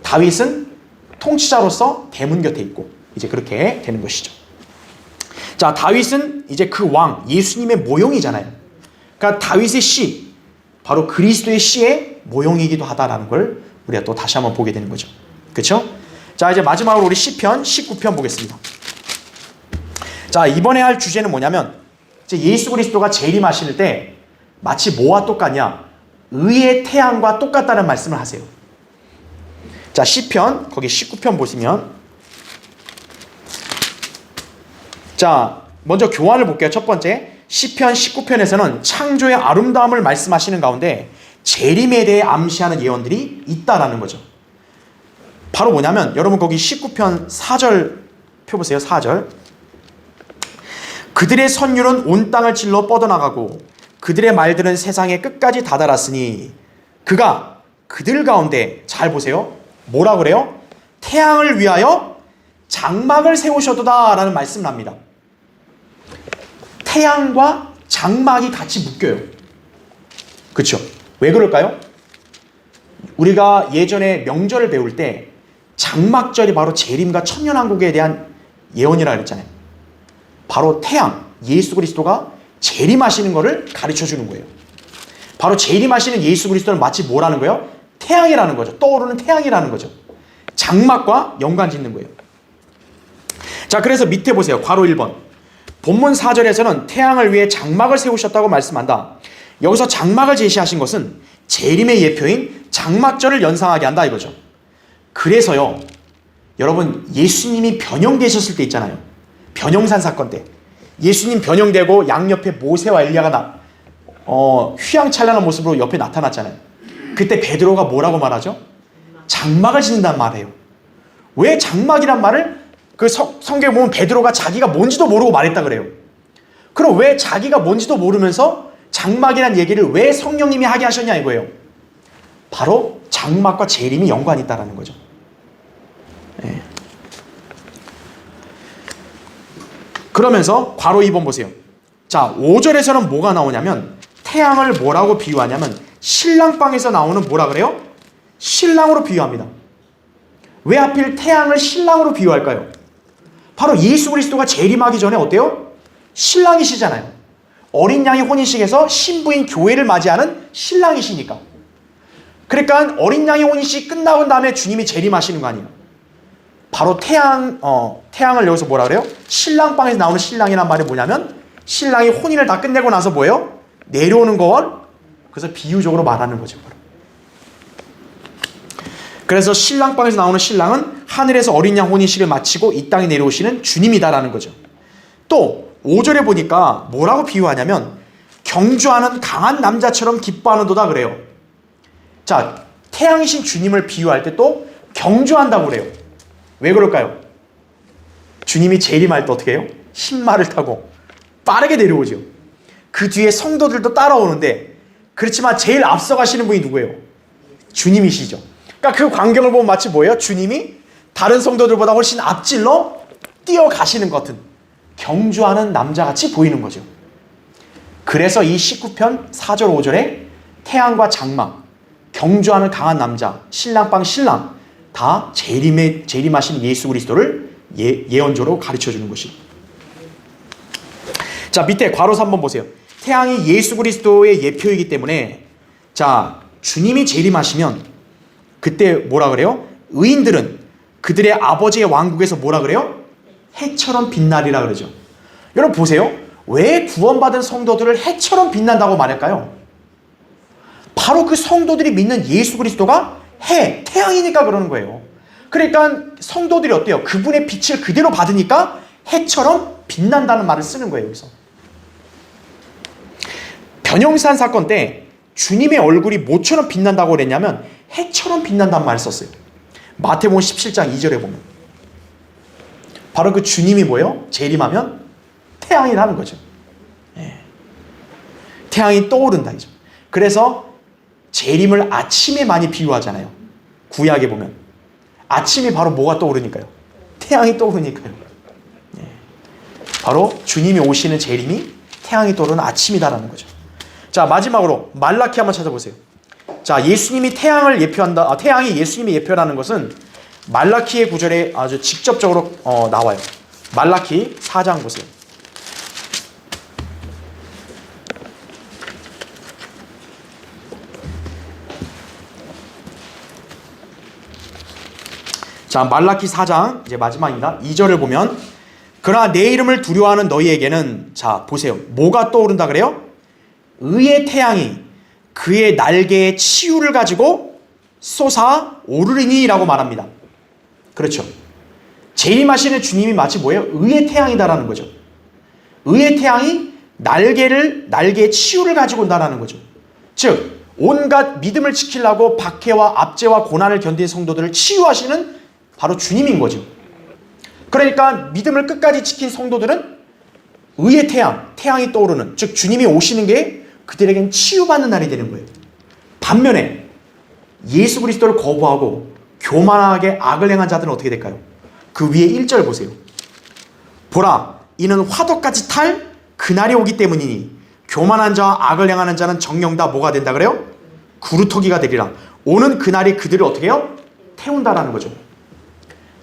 A: 다윗은 통치자로서 대문 곁에 있고 이제 그렇게 되는 것이죠. 자, 다윗은 이제 그 왕 예수님의 모형이잖아요. 그러니까 다윗의 씨, 바로 그리스도의 씨의 모형이기도 하다라는 걸 우리가 또 다시 한번 보게 되는 거죠. 그렇죠? 자, 이제 마지막으로 우리 시편 19편 보겠습니다. 자, 이번에 할 주제는 뭐냐면 이제 예수 그리스도가 재림하실 때 마치 뭐와 똑같냐? 의의 태양과 똑같다는 말씀을 하세요. 자, 시편 거기 19편 보시면, 자, 먼저 교환을 볼게요. 첫 번째 시편 19편에서는 창조의 아름다움을 말씀하시는 가운데 재림에 대해 암시하는 예언들이 있다라는 거죠. 바로 뭐냐면 여러분 거기 19편 4절 펴보세요. 4절. 그들의 선율은 온 땅을 찔러 뻗어나가고 그들의 말들은 세상의 끝까지 다다랐으니 그가 그들 가운데, 잘 보세요, 뭐라 그래요? 태양을 위하여 장막을 세우셔도다 라는 말씀을 합니다. 태양과 장막이 같이 묶여요. 그렇죠? 왜 그럴까요? 우리가 예전에 명절을 배울 때 장막절이 바로 재림과 천년왕국에 대한 예언이라 그랬잖아요. 바로 태양, 예수 그리스도가 재림하시는 것을 가르쳐 주는 거예요. 바로 재림하시는 예수 그리스도는 마치 뭐라는 거예요? 태양이라는 거죠. 떠오르는 태양이라는 거죠. 장막과 연관 짓는 거예요. 자, 그래서 밑에 보세요. 괄호 1번. 본문 4절에서는 태양을 위해 장막을 세우셨다고 말씀한다. 여기서 장막을 제시하신 것은 재림의 예표인 장막절을 연상하게 한다 이거죠. 그래서요, 여러분 예수님이 변형되셨을 때 있잖아요. 변형산 사건 때 예수님 변형되고 양옆에 모세와 엘리야가 휘황찬란한 모습으로 옆에 나타났잖아요. 그때 베드로가 뭐라고 말하죠? 장막을 짓는다는 말이에요. 왜 장막이란 말을 그 성경에 보면 베드로가 자기가 뭔지도 모르고 말했다 그래요. 그럼 왜 자기가 뭔지도 모르면서 장막이란 얘기를 왜 성령님이 하게 하셨냐 이거예요. 바로 장막과 재림이 연관이 있다는 거죠. 네. 그러면서 괄호 2번 보세요. 자, 5절에서는 뭐가 나오냐면 태양을 뭐라고 비유하냐면 신랑방에서 나오는 뭐라 그래요? 신랑으로 비유합니다. 왜 하필 태양을 신랑으로 비유할까요? 바로 예수 그리스도가 재림하기 전에 어때요? 신랑이시잖아요. 어린 양의 혼인식에서 신부인 교회를 맞이하는 신랑이시니까. 그러니까 어린 양의 혼인식 끝나고 다음에 주님이 재림하시는 거 아니에요. 바로 태양을 여기서 뭐라 그래요? 신랑방에서 나오는 신랑이란 말이 뭐냐면 신랑이 혼인을 다 끝내고 나서 뭐예요? 내려오는 걸 그래서 비유적으로 말하는 거죠. 그래서 신랑방에서 나오는 신랑은 하늘에서 어린 양 혼인식을 마치고 이 땅에 내려오시는 주님이다라는 거죠. 또 5절에 보니까 뭐라고 비유하냐면 경주하는 강한 남자처럼 기뻐하는도다 그래요. 자, 태양이신 주님을 비유할 때 또 경주한다고 그래요. 왜 그럴까요? 주님이 재림할 때 어떻게 해요? 신말을 타고 빠르게 내려오죠. 그 뒤에 성도들도 따라오는데, 그렇지만 제일 앞서가시는 분이 누구예요? 주님이시죠. 그러니까 그 광경을 보면 마치 뭐예요? 주님이 다른 성도들보다 훨씬 앞질러 뛰어가시는 것 같은 경주하는 남자같이 보이는 거죠. 그래서 이 19편 4절 5절에 태양과 장막, 경주하는 강한 남자, 신랑방 신랑 다 재림하신 예수 그리스도를 예언적으로 가르쳐주는 것이. 자, 밑에 괄호서 한번 보세요. 태양이 예수 그리스도의 예표이기 때문에, 자, 주님이 재림하시면 그때 뭐라 그래요? 의인들은 그들의 아버지의 왕국에서 뭐라 그래요? 해처럼 빛나리라 그러죠. 여러분 보세요. 왜 구원받은 성도들을 해처럼 빛난다고 말할까요? 바로 그 성도들이 믿는 예수 그리스도가 태양이니까 그러는 거예요. 그러니까 성도들이 어때요? 그분의 빛을 그대로 받으니까 해처럼 빛난다는 말을 쓰는 거예요. 여기서 변형산 사건 때 주님의 얼굴이 뭐처럼 빛난다고 그랬냐면 해처럼 빛난다는 말을 썼어요. 마태복음 17장 2절에 보면 바로 그 주님이 뭐예요? 재림하면 태양이라는 거죠. 태양이 떠오른다 이죠. 그래서 재림을 아침에 많이 비유하잖아요. 구약에 보면 아침이 바로 뭐가 떠오르니까요? 태양이 떠오르니까요. 바로 주님이 오시는 재림이 태양이 떠오르는 아침이다라는 거죠. 자, 마지막으로 말라키 한번 찾아보세요. 자, 예수님이 태양을 예표한다. 태양이 예수님의 예표라는 것은 말라키의 구절에 아주 직접적으로 나와요. 말라키 4장 보세요. 자, 말라키 4장 이제 마지막입니다. 2절을 보면 그러나 내 이름을 두려워하는 너희에게는, 자 보세요, 뭐가 떠오른다 그래요? 의의 태양이 그의 날개의 치유를 가지고 솟아오르리니 라고 말합니다. 그렇죠. 재림하시는 주님이 마치 뭐예요? 의의 태양이다라는 거죠. 의의 태양이 날개의 치유를 가지고 온다라는 거죠. 즉 온갖 믿음을 지키려고 박해와 압제와 고난을 견딘 성도들을 치유하시는 바로 주님인 거죠. 그러니까 믿음을 끝까지 지킨 성도들은 의의 태양이 떠오르는, 즉 주님이 오시는 게 그들에겐 치유받는 날이 되는 거예요. 반면에 예수 그리스도를 거부하고 교만하게 악을 행한 자들은 어떻게 될까요? 그 위에 1절 보세요. 보라, 이는 화덕같이 탈 그날이 오기 때문이니 교만한 자와 악을 행하는 자는 정녕 다 뭐가 된다 그래요? 구루터기가 되리라. 오는 그날이 그들을 어떻게 해요? 태운다라는 거죠.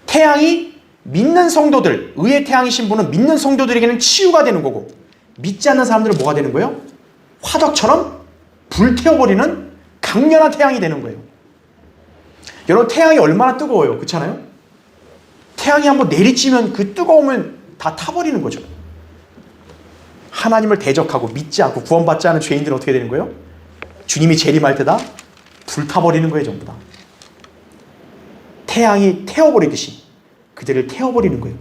A: 태양이 믿는 성도들, 의의 태양이신 분은 믿는 성도들에게는 치유가 되는 거고, 믿지 않는 사람들은 뭐가 되는 거예요? 화덕처럼 불태워버리는 강렬한 태양이 되는 거예요. 여러분, 태양이 얼마나 뜨거워요. 그렇잖아요? 태양이 한번 내리쬐면 그 뜨거움을 다 타버리는 거죠. 하나님을 대적하고 믿지 않고 구원받지 않은 죄인들은 어떻게 되는 거예요? 주님이 재림할 때다 불타버리는 거예요. 전부 다. 태양이 태워버리듯이 그들을 태워버리는 거예요.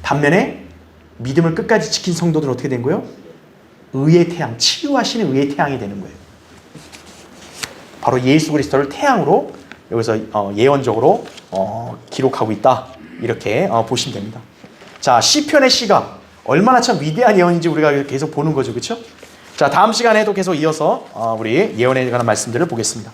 A: 반면에 믿음을 끝까지 지킨 성도들은 어떻게 된 거예요? 의의 태양, 치유하시는 의의 태양이 되는 거예요. 바로 예수 그리스도를 태양으로 여기서 예언적으로 기록하고 있다, 이렇게 보시면 됩니다. 자, 시편의 시가 얼마나 참 위대한 예언인지 우리가 계속 보는 거죠. 그렇죠? 자, 다음 시간에도 계속 이어서 우리 예언에 관한 말씀들을 보겠습니다.